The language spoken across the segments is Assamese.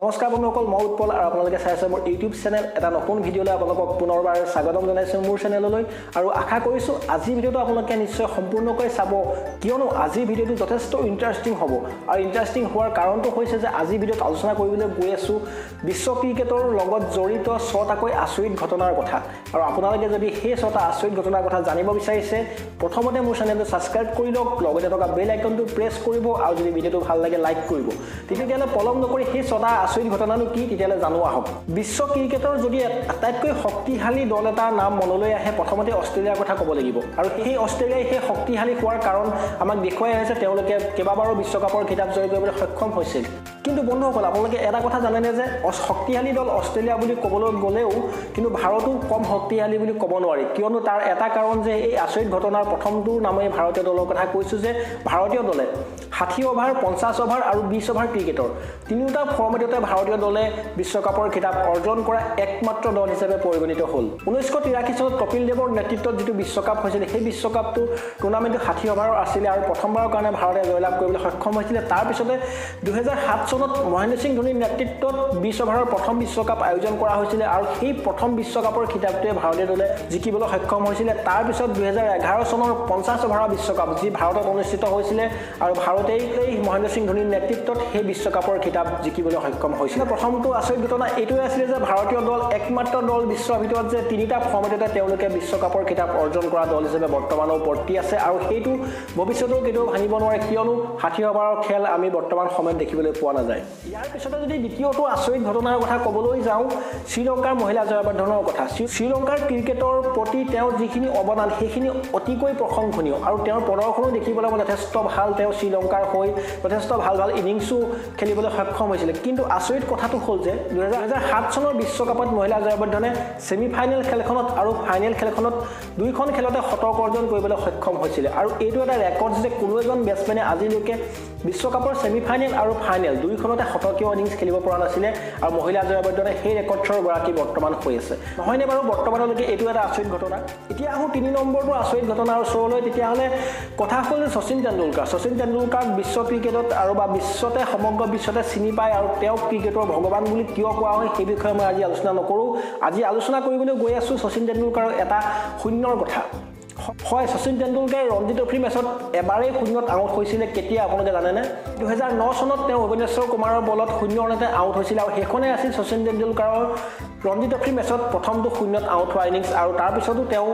নমস্কাৰ বন্ধুসকল, মই উৎপল আৰু আপোনালোকে চাই আছে মোৰ ইউটিউব চেনেল। এটা নতুন ভিডিঅ'লৈ আপোনালোকক পুনৰবাৰ স্বাগতম জনাইছোঁ মোৰ চেনেললৈ। আৰু আশা কৰিছোঁ আজিৰ ভিডিঅ'টো আপোনালোকে নিশ্চয় সম্পূৰ্ণকৈ চাব, কিয়নো আজিৰ ভিডিঅ'টো যথেষ্ট ইণ্টাৰেষ্টিং হ'ব। আৰু ইণ্টাৰেষ্টিং হোৱাৰ কাৰণটো হৈছে যে আজিৰ ভিডিঅ'ত আলোচনা কৰিবলৈ গৈ আছোঁ বিশ্ব ক্ৰিকেটৰ লগত জড়িত 6টাকৈ আচৰিত ঘটনাৰ কথা। আৰু আপোনালোকে যদি সেই 6টা আচৰিত ঘটনাৰ কথা জানিব বিচাৰিছে, প্ৰথমতে মোৰ চেনেলটো ছাবস্ক্ৰাইব কৰি লওক, লগতে থকা বেল আইকনটো প্ৰেছ কৰিব আৰু যদি ভিডিঅ'টো ভাল লাগে লাইক কৰিব। তেতিয়াহ'লে পলম নকৰি সেই 6টা আচৰিত ঘটনানো কি তেতিয়াহ'লে জানো আহক। বিশ্ব ক্ৰিকেটৰ যদি আটাইতকৈ শক্তিশালী দল এটাৰ নাম মনলৈ আহে, প্ৰথমতে অষ্ট্ৰেলিয়াৰ কথা ক'ব লাগিব। আৰু সেই অষ্ট্ৰেলিয়াই সেই শক্তিশালী হোৱাৰ কাৰণ আমাক দেখুৱাই আহিছে, তেওঁলোকে কেইবাবাৰো বিশ্বকাপৰ খিতাপ জয় কৰিবলৈ সক্ষম হৈছিল। কিন্তু বন্ধুসকল, আপোনালোকে এটা কথা জানেনে যে শক্তিশালী দল অষ্ট্ৰেলিয়া বুলি ক'বলৈ গ'লেও কিন্তু ভাৰতো কম শক্তিশালী বুলি ক'ব নোৱাৰি, কিয়নো তাৰ এটা কাৰণ যে এই আচৰিত ঘটনাৰ প্ৰথমটোৰ নামেই ভাৰতীয় দলৰ কথা কৈছোঁ যে ভাৰতীয় দলে 60 অভাৰ, 50 অভাৰ আৰু 20 অভাৰ ক্ৰিকেটৰ তিনিওটা ফৰ্মেটতে ভাৰতীয় দলে বিশ্বকাপৰ খিতাপ অৰ্জন কৰা একমাত্ৰ দল হিচাপে পৰিগণিত হ'ল। 1983 চনত কপিল দেৱৰ নেতৃত্বত যিটো বিশ্বকাপ হৈছিল, সেই বিশ্বকাপটো টুৰ্ণামেণ্টটো 60 অভাৰৰ আছিলে আৰু প্ৰথমবাৰৰ কাৰণে ভাৰতে জয়লাভ কৰিবলৈ সক্ষম হৈছিলে। তাৰপিছতে 2007 চনত মহেন্দ্ৰ সিং ধোনীৰ নেতৃত্বত 20 অভাৰৰ প্ৰথম বিশ্বকাপ আয়োজন কৰা হৈছিলে আৰু সেই প্ৰথম বিশ্বকাপৰ খিতাপটোৱে ভাৰতীয় দলে জিকিবলৈ সক্ষম হৈছিলে। তাৰপিছত 2011 চনৰ 50 অভাৰৰ বিশ্বকাপ, যি ভাৰতত অনুষ্ঠিত হৈছিলে আৰু ভাৰতেই মহেন্দ্ৰ সিং ধোনীৰ নেতৃত্বত সেই বিশ্বকাপৰ খিতাপ জিকিবলৈ সক্ষম হৈছিলে। প্ৰথমটো আচৰিত ঘটনা এইটোৱে আছিলে যে ভাৰতীয় দল একমাত্ৰ দল বিশ্বৰ ভিতৰত যে তিনিটা ফৰ্মেটতে তেওঁলোকে বিশ্বকাপৰ খিতাপ অৰ্জন কৰা দল হিচাপে বৰ্তমানো বৰ্তি আছে আৰু সেইটো ভৱিষ্যতেও কেতিয়াও ভাঙিব নোৱাৰে, কিয়নো 60 অভাৰৰ খেল আমি বৰ্তমান সময়ত দেখিবলৈ পোৱা নাযায়। ইয়াৰ পিছতে যদি দ্বিতীয়টো আচৰিত ঘটনাৰ কথা ক'বলৈ যাওঁ, শ্ৰীলংকাৰ মহিলা জয়বৰ্ধনৰ কথা। শ্ৰীলংকাৰ ক্ৰিকেটৰ প্ৰতি তেওঁৰ যিখিনি অৱদান সেইখিনি অতিকৈ প্ৰশংসনীয় আৰু তেওঁৰ প্ৰদৰ্শনো দেখিবলৈ যথেষ্ট ভাল। তেওঁ শ্ৰীলংকাৰ হৈ যথেষ্ট ভাল ইনিংছো খেলিবলৈ সক্ষম হৈছিলে। কিন্তু আচৰিত কথাটো হ'ল যে 2007 চনৰ বিশ্বকাপত মহিলা জয়বৰ্ধনে ছেমি ফাইনেল খেলখনত আৰু ফাইনেল খেলখনত দুইখন খেলতে শতক অৰ্জন কৰিবলৈ সক্ষম হৈছিলে। আৰু এইটো এটা ৰেকৰ্ড যে কোনো এজন বেটছমেনে আজিলৈকে বিশ্বকাপৰ ছেমি ফাইনেল আৰু ফাইনেল দুইখনতে শতকীয় ইনিংছ খেলিব পৰা নাছিলে আৰু মহিলা জয়বৰ্ধনে সেই ৰেকৰ্ডৰ গৰাকী বৰ্তমান হৈ আছে। নহয়নে বাৰু? বৰ্তমানলৈকে এইটো এটা আচৰিত ঘটনা। এতিয়া আহোঁ 3 নম্বৰটো আচৰিত ঘটনাৰ ওচৰলৈ। তেতিয়াহ'লে কথা হ'ল শচীন তেণ্ডুলকাৰ বিশ্ব ক্ৰিকেটত আৰু বা বিশ্বতে সমগ্ৰ বিশ্বতে চিনি পায় আৰু তেওঁক ক্ৰিকেটৰ ভগৱান বুলি কিয় কোৱা হয় সেই বিষয়ে মই আজি আলোচনা নকৰোঁ। আজি আলোচনা কৰিবলৈ গৈ আছোঁ শচীন তেণ্ডুলকাৰৰ এটা শূন্যৰ কথা। হয়, শচীন তেণ্ডুলকাৰে ৰঞ্জী ট্ৰফি মেচত এবাৰেই শূন্যত আউট হৈছিলে। কেতিয়া আপোনালোকে জানেনে? 2009 চনত তেওঁ ভুৱনেশ্বৰ কুমাৰৰ বলত 0 ৰানতে আউট হৈছিলে আৰু সেইখনেই আছিল শচীন তেণ্ডুলকাৰৰ ৰঞ্জী ট্ৰফি মেচত প্ৰথমটো শূন্যত আউট হোৱা ইনিংছ আৰু তাৰপিছতো তেওঁ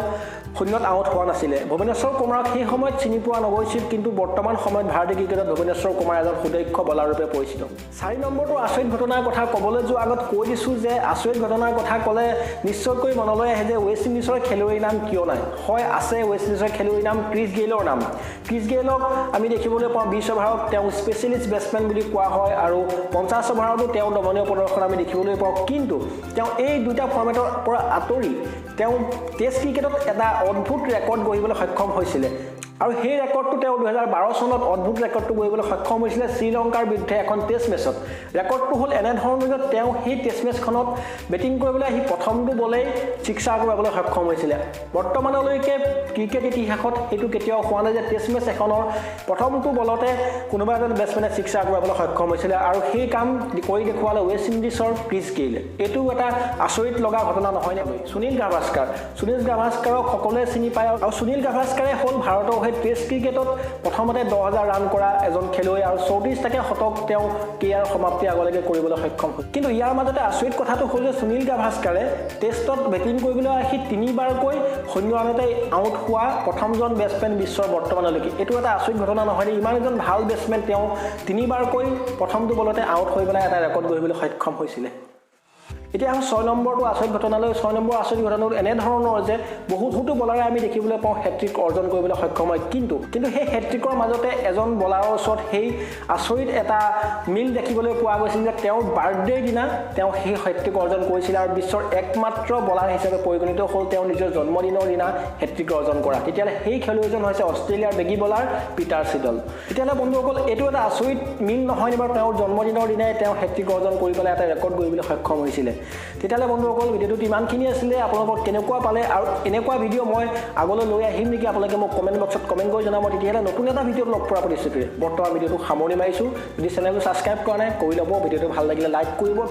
শূন্যত আউট হোৱা নাছিলে। ভুৱনেশ্বৰ কুমাৰক সেই সময়ত চিনি পোৱা নগৈছিল, কিন্তু বৰ্তমান সময়ত ভাৰতীয় ক্ৰিকেটত ভুৱনেশ্বৰ কুমাৰ এজন সুদক্ষ বলাৰৰূপে পৰিচিত। 4 নম্বৰটো আচৰিত ঘটনাৰ কথা ক'বলৈ যোৱাৰ আগত কৈ দিছোঁ যে আচৰিত ঘটনাৰ কথা ক'লে নিশ্চয়কৈ মনলৈ আহে যে ৱেষ্ট ইণ্ডিজৰ খেলুৱৈৰ নাম কিয় নাই। হয়, আছে ৱেষ্ট ইণ্ডিজৰ খেলুৱৈৰ নাম ক্ৰিছ গেইলৰ নাম। ক্ৰিছ গেইলক আমি দেখিবলৈ পাওঁ 20 অভাৰত তেওঁ স্পেচিয়েলিষ্ট বেটছমেন বুলি কোৱা হয় আৰু 50 অভাৰতো তেওঁ দমনীয় প্ৰদৰ্শন আমি দেখিবলৈ পাওঁ। কিন্তু তেওঁ এই দুটা ফৰ্মেটৰ পৰা আঁতৰি তেওঁ টেষ্ট ক্ৰিকেটত এটা অদ্ভুত ৰেকৰ্ড গঢ়িবলৈ সক্ষম হৈছিলে আৰু সেই ৰেকৰ্ডটো তেওঁ 2012 চনত অদ্ভুত ৰেকৰ্ডটো গঢ়িবলৈ সক্ষম হৈছিলে শ্ৰীলংকাৰ বিৰুদ্ধে এখন টেষ্ট মেচত। ৰেকৰ্ডটো হ'ল এনেধৰণৰ যে তেওঁ সেই টেষ্ট মেচখনত বেটিং কৰিবলৈ আহি প্ৰথমটো বলেই ছিক্সাৰ কৰাবলৈ সক্ষম হৈছিলে। বৰ্তমানলৈকে ক্ৰিকেট ইতিহাসত এইটো কেতিয়াও হোৱা নাই যে টেষ্ট মেচ এখনৰ প্ৰথমটো বলতে কোনোবা এজন বেটছমেনে ছিক্সাৰ কৰাবলৈ সক্ষম হৈছিলে আৰু সেই কাম কৰি দেখুৱালে ৱেষ্ট ইণ্ডিজৰ ক্ৰিছ গেইলে। এইটো এটা আচৰিত লগা ঘটনা নহয়নে? সুনীল গাভাস্কাৰক সকলোৱে চিনি পায় আৰু সুনীল গাভাস্কাৰে হ'ল ভাৰতৰ টেষ্ট ক্ৰিকেটত প্ৰথমতে 10,000 ৰান কৰা এজন খেলুৱৈ আৰু 34টাকে শতক তেওঁ কেৰিয়াৰ সমাপ্তিৰ আগলৈকে কৰিবলৈ সক্ষম হয়। কিন্তু ইয়াৰ মাজতে আচৰিত কথাটো হ'ল যে সুনীল গাভাস্কাৰে টেষ্টত বেটিং কৰিবলৈ আহি 3বাৰকৈ 0 ৰানতে আউট হোৱা প্ৰথমজন বেটছমেন বিশ্বৰ বৰ্তমানলৈকে। এইটো এটা আচৰিত ঘটনা নহয়নে? ইমান এজন ভাল বেটছমেন তেওঁ 3বাৰকৈ প্ৰথমটো বলতে আউট হৈ পেলাই এটা ৰেকৰ্ড গঢ়িবলৈ সক্ষম হৈছিলে। এতিয়া 6 নম্বৰটো আচৰিত ঘটনালৈ। 6 নম্বৰ আচৰিত ঘটনাটো এনেধৰণৰ যে বহুতো বলাৰে আমি দেখিবলৈ পাওঁ হেট্ৰিক অৰ্জন কৰিবলৈ সক্ষম হয়, কিন্তু সেই হেট্ৰিকৰ মাজতে এজন বলাৰৰ ওচৰত সেই আচৰিত এটা মিল দেখিবলৈ পোৱা গৈছিল যে তেওঁৰ বাৰ্থডেৰ দিনা তেওঁ সেই হেট্ৰিক অৰ্জন কৰিছিলে আৰু বিশ্বৰ একমাত্ৰ বলাৰ হিচাপে পৰিগণিত হ'ল তেওঁ নিজৰ জন্মদিনৰ দিনা হেট্ৰিক অৰ্জন কৰা। তেতিয়াহ'লে সেই খেলুৱৈজন হৈছে অষ্ট্ৰেলিয়াৰ বেগী বলাৰ পিটাৰ চিডল। তেতিয়াহ'লে বন্ধুসকল, এইটো এটা আচৰিত মিল নহয়নে বাৰু? তেওঁৰ জন্মদিনৰ দিনাই তেওঁ হেট্ৰিক অৰ্জন কৰি পেলাই এটা ৰেকৰ্ড গঢ়িবলৈ সক্ষম হৈছিলে। তেতিয়াহ'লে বন্ধুসকল ভিডিঅ'টো ইমানখিনি আছিলে আপোনালোকক কেনেকুৱা পালে আৰু এনেকুৱা ভিডিঅ' মই আগলৈ লৈ আহিম নেকি আপোনালোকে মোক কমেণ্ট বক্সত কমেণ্ট কৰি জনাব তেতিয়াহ'লে নতুন এটা ভিডিঅ'ত লগ পোৱাৰ প্ৰতিশ্ৰুতিৰে বৰ্তমান ভিডিঅ'টো সামৰণি মাৰিছোঁ যদি চেনেলটো ছাবস্ক্ৰাইব কৰা নাই কৰি ল'ব ভিডিঅ'টো ভাল লাগিলে লাইক কৰিব